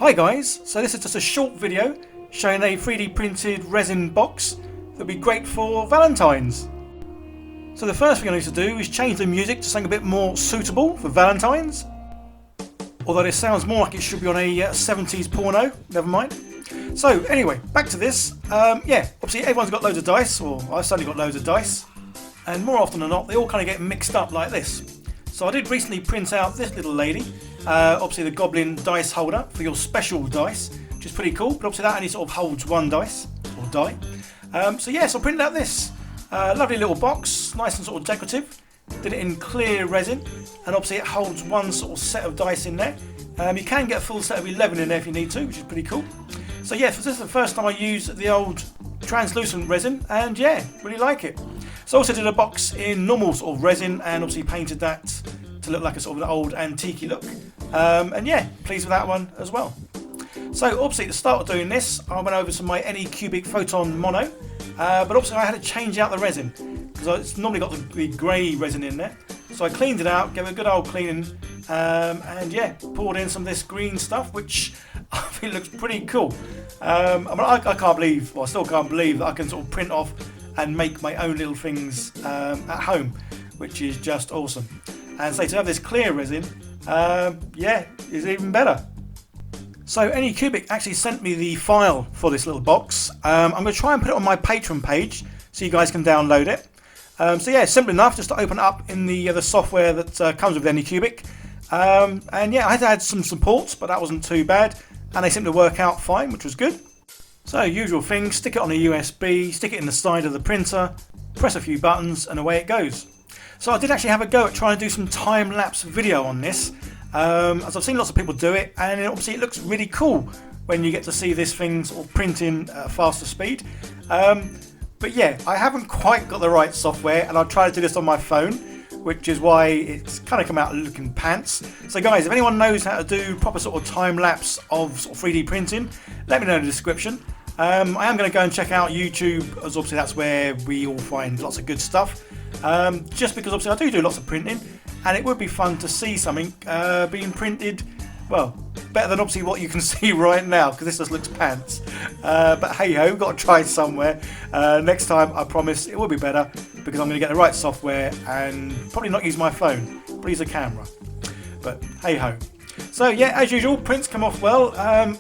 Hi guys, so this is just a short video showing a 3D printed resin box that'll be great for Valentine's. So the first thing I need to do is change the music to something a bit more suitable for Valentine's. Although this sounds more like it should be on a 70s porno, never mind. So anyway, back to this. Yeah, obviously everyone's got loads of dice, or I've certainly got loads of dice. And more often than not, they all kind of get mixed up like this. So I did recently print out this little lady. Obviously the Goblin dice holder for your special dice, which is pretty cool, but obviously that only sort of holds one dice, or die. So yes, I printed out this lovely little box, nice and sort of decorative. Did it in clear resin, and obviously it holds one sort of set of dice in there. You can get a full set of 11 in there if you need to, which is pretty cool. So yeah, this is the first time I used the old translucent resin, and yeah, really like it. So I also did a box in normal sort of resin, and obviously painted that to look like a sort of an old antique look. And yeah, pleased with that one as well. So obviously at the start of doing this, I went over to my Anycubic Photon Mono, but obviously I had to change out the resin because it's normally got the grey resin in there. So I cleaned it out, gave it a good old cleaning, and yeah, poured in some of this green stuff, which I think looks pretty cool. I mean, I can't believe, well, I still can't believe that I can sort of print off and make my own little things at home, which is just awesome. And so to have this clear resin, yeah, is even better. So Anycubic actually sent me the file for this little box. I'm going to try and put it on my Patreon page so you guys can download it. So yeah, simple enough, just to open it up in the software that comes with Anycubic. And yeah, I had to add some supports, but that wasn't too bad, and they seemed to work out fine, which was good. So usual thing, stick it on a USB, stick it in the side of the printer, press a few buttons, and away it goes. So I did actually have a go at trying to do some time-lapse video on this, as I've seen lots of people do it, and obviously it looks really cool when you get to see this thing sort of printing at a faster speed. But yeah, I haven't quite got the right software, and I've tried to do this on my phone, which is why it's kind of come out looking pants. So guys, if anyone knows how to do proper sort of time-lapse of sort of 3D printing, let me know in the description. I am going to go and check out YouTube, as obviously that's where we all find lots of good stuff. Just because obviously I do lots of printing, and it would be fun to see something being printed, well, better than obviously what you can see right now, because this just looks pants. But hey ho, got to try somewhere. Next time I promise it will be better, because I'm going to get the right software and probably not use my phone, probably use a camera. But hey ho. So yeah, as usual, prints come off well.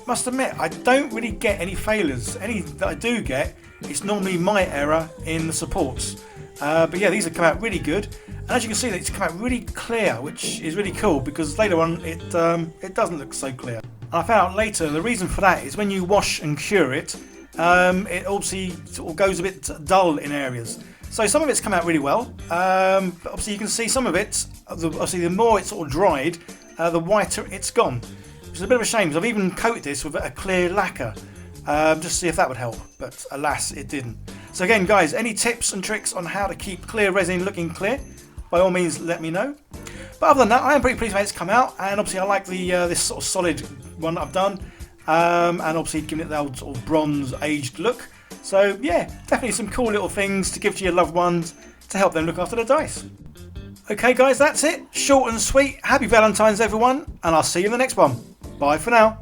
Must admit, I don't really get any failures. Any that I do get, it's normally my error in the supports. But yeah, these have come out really good, and as you can see, it's come out really clear, which is really cool, because later on it doesn't look so clear. And I found out later the reason for that is when you wash and cure it, it obviously sort of goes a bit dull in areas. So some of it's come out really well, but obviously you can see some of it, obviously the more it's sort of dried, the whiter it's gone, which is a bit of a shame, because I've even coated this with a clear lacquer, just to see if that would help, but alas it didn't. So again guys, any tips and tricks on how to keep clear resin looking clear, by all means let me know. But other than that, I am pretty pleased with how it's come out, and obviously I like the this sort of solid one that I've done, and obviously giving it the old sort of bronze aged look. So yeah, definitely some cool little things to give to your loved ones to help them look after their dice. Okay guys, that's it. Short and sweet. Happy Valentine's everyone, and I'll see you in the next one. Bye for now.